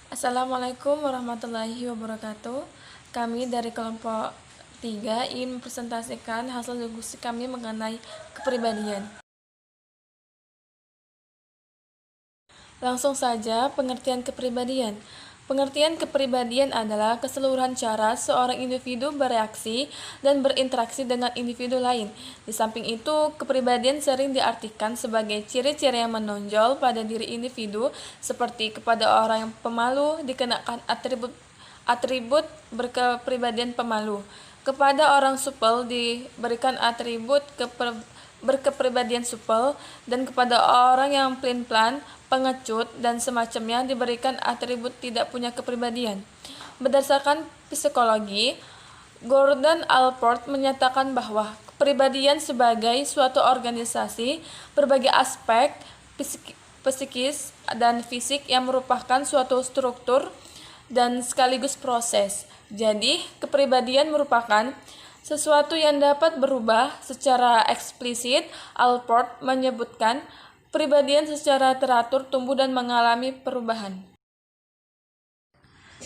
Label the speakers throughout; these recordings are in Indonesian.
Speaker 1: Assalamualaikum warahmatullahi wabarakatuh. Kami dari kelompok 3 ingin mempresentasikan hasil diskusi kami mengenai kepribadian. Langsung saja, pengertian kepribadian. Pengertian kepribadian adalah keseluruhan cara seorang individu bereaksi dan berinteraksi dengan individu lain. Di samping itu, kepribadian sering diartikan sebagai ciri-ciri yang menonjol pada diri individu, seperti kepada orang yang pemalu dikenakan atribut berkepribadian pemalu. Kepada orang supel diberikan atribut berkepribadian supel, dan kepada orang yang pelin-pelan, pengecut, dan semacamnya diberikan atribut tidak punya kepribadian. Berdasarkan psikologi, Gordon Allport menyatakan bahwa kepribadian sebagai suatu organisasi berbagai aspek psikis dan fisik yang merupakan suatu struktur dan sekaligus proses. Jadi, kepribadian merupakan sesuatu yang dapat berubah secara eksplisit. Allport menyebutkan kepribadian secara teratur tumbuh dan mengalami perubahan.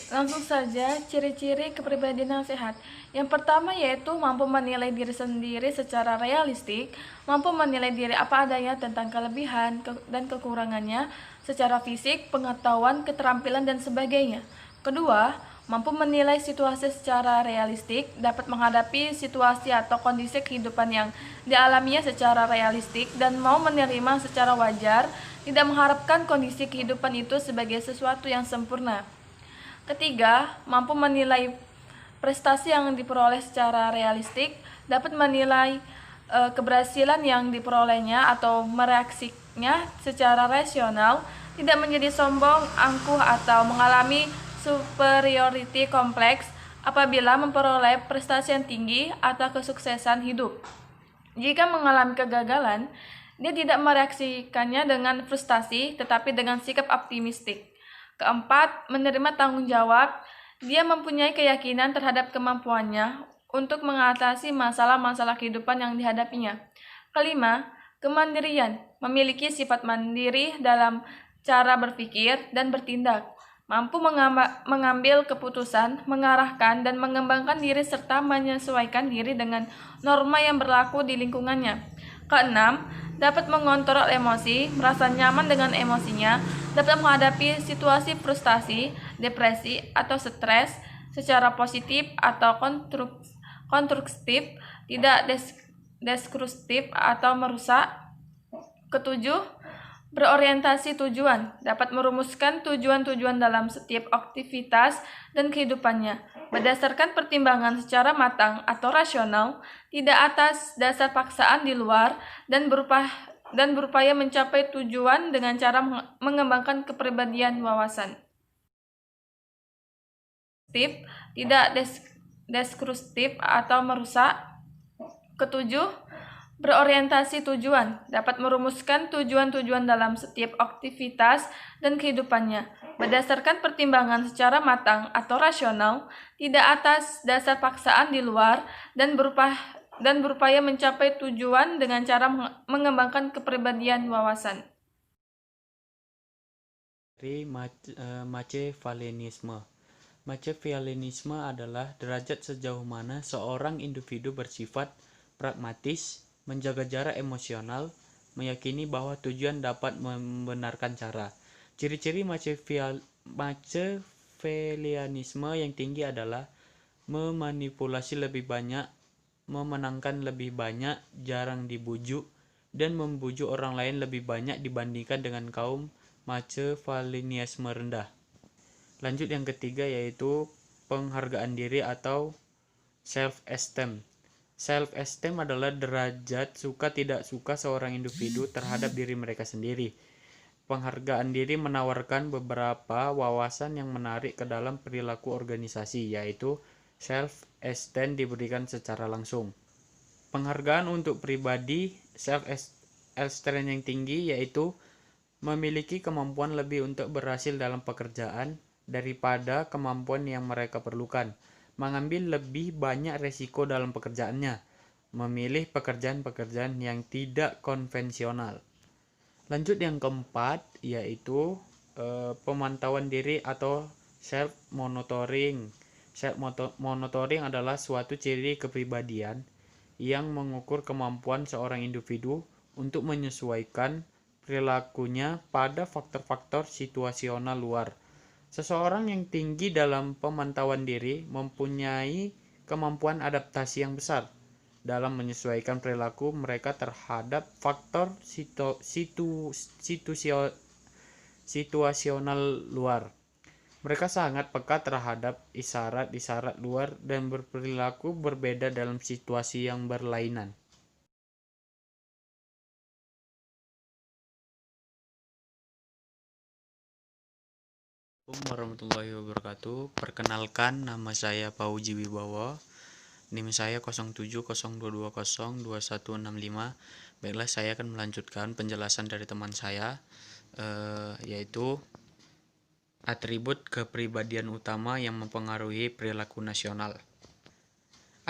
Speaker 1: Langsung saja, ciri-ciri kepribadian yang sehat. Yang pertama yaitu mampu menilai diri sendiri secara realistik, mampu menilai diri apa adanya tentang kelebihan dan kekurangannya secara fisik, pengetahuan, keterampilan, dan sebagainya. Kedua, mampu menilai situasi secara realistik, dapat menghadapi situasi atau kondisi kehidupan yang dialaminya secara realistik, dan mau menerima secara wajar, tidak mengharapkan kondisi kehidupan itu sebagai sesuatu yang sempurna. Ketiga, mampu menilai prestasi yang diperoleh secara realistik, dapat menilai keberhasilan yang diperolehnya atau mereaksinya secara rasional, tidak menjadi sombong, angkuh, atau mengalami superiority kompleks apabila memperoleh prestasi yang tinggi atau kesuksesan hidup. Jika mengalami kegagalan, dia tidak mereaksikannya dengan frustasi, tetapi dengan sikap optimistik. Keempat, menerima tanggung jawab. Dia mempunyai keyakinan terhadap kemampuannya untuk mengatasi masalah-masalah kehidupan yang dihadapinya. Kelima, kemandirian. Memiliki sifat mandiri dalam cara berpikir dan bertindak. Mampu mengambil keputusan, mengarahkan, dan mengembangkan diri serta menyesuaikan diri dengan norma yang berlaku di lingkungannya. Keenam, dapat mengontrol emosi, merasa nyaman dengan emosinya, dapat menghadapi situasi frustasi, depresi, atau stres secara positif atau konstruktif, tidak destruktif atau merusak. Ketujuh, berorientasi tujuan, dapat merumuskan tujuan-tujuan dalam setiap aktivitas dan kehidupannya, berdasarkan pertimbangan secara matang atau rasional, tidak atas dasar paksaan di luar, dan berupaya mencapai tujuan dengan cara mengembangkan kepribadian wawasan. Tidak destruktif atau merusak. Ketujuh, berorientasi tujuan, dapat merumuskan tujuan-tujuan dalam setiap aktivitas dan kehidupannya, berdasarkan pertimbangan secara matang atau rasional, tidak atas dasar paksaan di luar, dan berupaya mencapai tujuan dengan cara mengembangkan kepribadian wawasan.
Speaker 2: Dari Machiavellianisme. Machiavellianisme adalah derajat sejauh mana seorang individu bersifat pragmatis, menjaga jarak emosional, meyakini bahwa tujuan dapat membenarkan cara. Ciri-ciri Machiavellianisme yang tinggi adalah memanipulasi lebih banyak, memenangkan lebih banyak, jarang dibujuk, dan membujuk orang lain lebih banyak dibandingkan dengan kaum Machiavellianisme rendah. Lanjut yang ketiga yaitu penghargaan diri atau self-esteem. Self-esteem adalah derajat suka tidak suka seorang individu terhadap diri mereka sendiri. Penghargaan diri menawarkan beberapa wawasan yang menarik ke dalam perilaku organisasi, yaitu self-esteem diberikan secara langsung. Penghargaan untuk pribadi, self-esteem yang tinggi yaitu memiliki kemampuan lebih untuk berhasil dalam pekerjaan daripada kemampuan yang mereka perlukan, mengambil lebih banyak resiko dalam pekerjaannya, memilih pekerjaan-pekerjaan yang tidak konvensional. Lanjut yang keempat yaitu pemantauan diri atau self monitoring. Monitoring adalah suatu ciri kepribadian yang mengukur kemampuan seorang individu untuk menyesuaikan perilakunya pada faktor-faktor situasional luar. Seseorang yang tinggi dalam pemantauan diri mempunyai kemampuan adaptasi yang besar dalam menyesuaikan perilaku mereka terhadap faktor situasional luar. Mereka sangat peka terhadap isyarat-isyarat luar dan berperilaku berbeda dalam situasi yang berlainan. Assalamualaikum warahmatullahi wabarakatuh. Perkenalkan, nama saya Pauji Wibowo. NIM saya 0702202165. Baiklah, saya akan melanjutkan penjelasan dari teman saya, yaitu atribut kepribadian utama yang mempengaruhi perilaku nasional.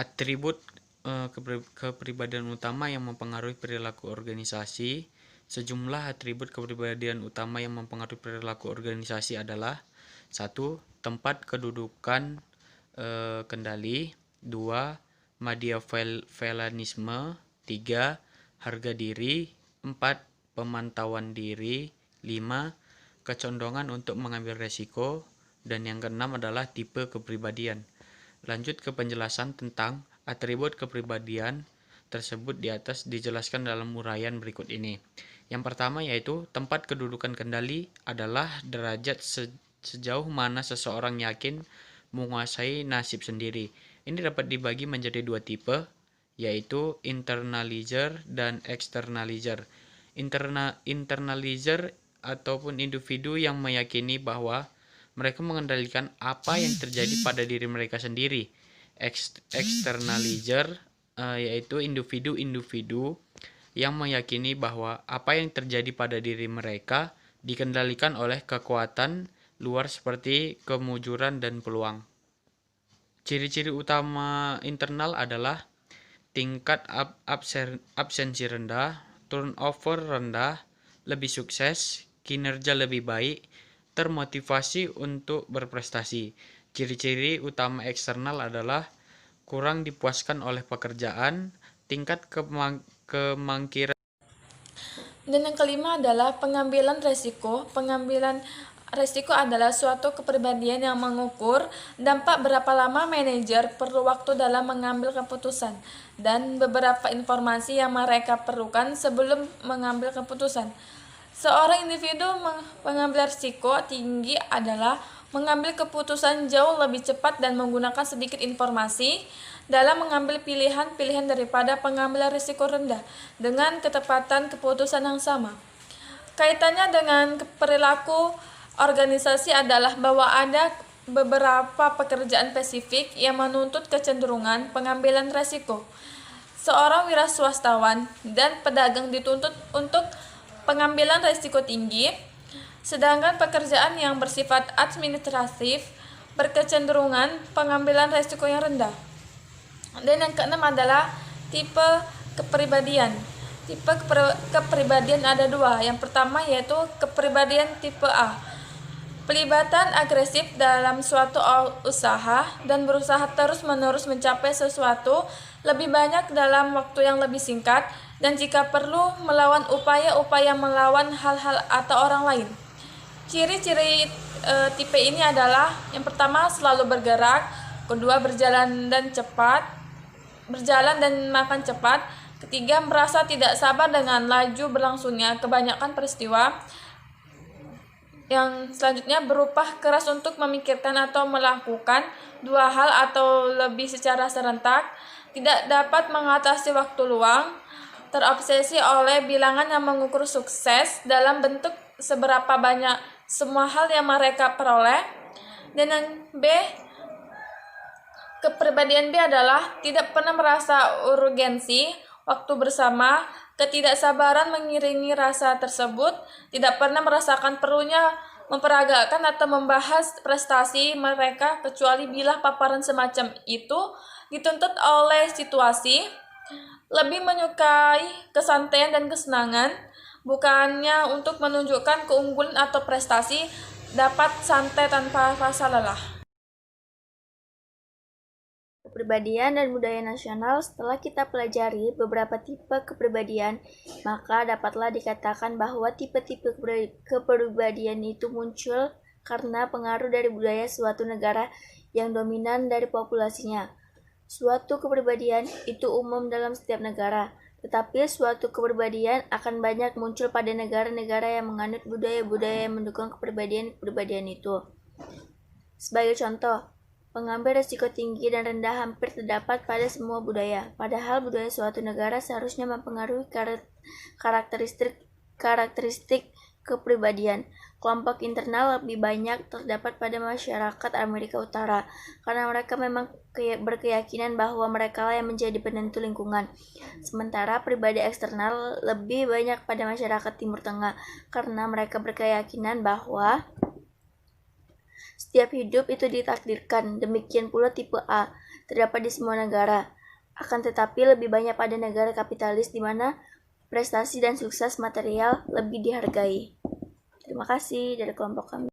Speaker 2: Atribut kepribadian utama yang mempengaruhi perilaku organisasi. Sejumlah atribut kepribadian utama yang mempengaruhi perilaku organisasi adalah: 1. Tempat kedudukan kendali. 2. Machiavellianisme. 3. Harga diri. 4. Pemantauan diri. 5. Kecondongan untuk mengambil resiko. Dan yang keenam adalah tipe kepribadian. Lanjut ke penjelasan tentang atribut kepribadian tersebut di atas dijelaskan dalam uraian berikut ini. Yang pertama yaitu tempat kedudukan kendali adalah derajat sejauh mana seseorang yakin menguasai nasib sendiri. Ini dapat dibagi menjadi dua tipe, yaitu internalizer dan externalizer. Internalizer ataupun individu yang meyakini bahwa mereka mengendalikan apa yang terjadi pada diri mereka sendiri. Externalizer yaitu individu-individu yang meyakini bahwa apa yang terjadi pada diri mereka dikendalikan oleh kekuatan luar seperti kemujuran dan peluang. Ciri-ciri utama internal adalah tingkat absensi rendah, turnover rendah, lebih sukses, kinerja lebih baik, termotivasi untuk berprestasi. Ciri-ciri utama eksternal adalah kurang dipuaskan oleh pekerjaan, tingkat kemangkiran.
Speaker 1: Dan yang kelima adalah pengambilan resiko. Pengambilan resiko adalah suatu kepribadian yang mengukur dampak berapa lama manajer perlu waktu dalam mengambil keputusan dan beberapa informasi yang mereka perlukan sebelum mengambil keputusan. Seorang individu mengambil risiko tinggi adalah mengambil keputusan jauh lebih cepat dan menggunakan sedikit informasi dalam mengambil pilihan-pilihan daripada pengambilan risiko rendah dengan ketepatan keputusan yang sama. Kaitannya dengan perilaku organisasi adalah bahwa ada beberapa pekerjaan spesifik yang menuntut kecenderungan pengambilan risiko. Seorang wiraswastawan dan pedagang dituntut untuk pengambilan risiko tinggi, sedangkan pekerjaan yang bersifat administratif berkecenderungan pengambilan risiko yang rendah. Dan yang keenam adalah tipe kepribadian. Tipe kepribadian ada dua. Yang pertama yaitu kepribadian tipe A. Pelibatan agresif dalam suatu usaha dan berusaha terus-menerus mencapai sesuatu lebih banyak dalam waktu yang lebih singkat dan jika perlu melawan upaya-upaya melawan hal-hal atau orang lain. Ciri-ciri tipe ini adalah yang pertama selalu bergerak, kedua berjalan dan makan cepat, ketiga merasa tidak sabar dengan laju berlangsungnya kebanyakan peristiwa, yang selanjutnya berupa keras untuk memikirkan atau melakukan dua hal atau lebih secara serentak, tidak dapat mengatasi waktu luang, terobsesi oleh bilangan yang mengukur sukses dalam bentuk seberapa banyak semua hal yang mereka peroleh. Dan yang B, kepribadian B adalah tidak pernah merasa urgensi waktu bersama, ketidaksabaran mengiringi rasa tersebut, tidak pernah merasakan perlunya memperagakan atau membahas prestasi mereka kecuali bila paparan semacam itu dituntut oleh situasi, lebih menyukai kesantaian dan kesenangan, bukannya untuk menunjukkan keunggulan atau prestasi, dapat santai tanpa rasa lelah.
Speaker 3: Kepribadian dan budaya nasional. Setelah kita pelajari beberapa tipe kepribadian, maka dapatlah dikatakan bahwa tipe-tipe kepribadian itu muncul karena pengaruh dari budaya suatu negara yang dominan dari populasinya. Suatu kepribadian itu umum dalam setiap negara, tetapi suatu kepribadian akan banyak muncul pada negara-negara yang menganut budaya-budaya yang mendukung kepribadian itu. Sebagai contoh, pengambil resiko tinggi dan rendah hampir terdapat pada semua budaya, padahal budaya suatu negara seharusnya mempengaruhi karakteristik kepribadian. Kelompok internal lebih banyak terdapat pada masyarakat Amerika Utara, karena mereka memang berkeyakinan bahwa mereka yang menjadi penentu lingkungan. Sementara pribadi eksternal lebih banyak pada masyarakat Timur Tengah, karena mereka berkeyakinan bahwa setiap hidup itu ditakdirkan. Demikian pula tipe A, terdapat di semua negara. Akan tetapi lebih banyak pada negara kapitalis di mana prestasi dan sukses material lebih dihargai. Terima kasih dari kelompok kami.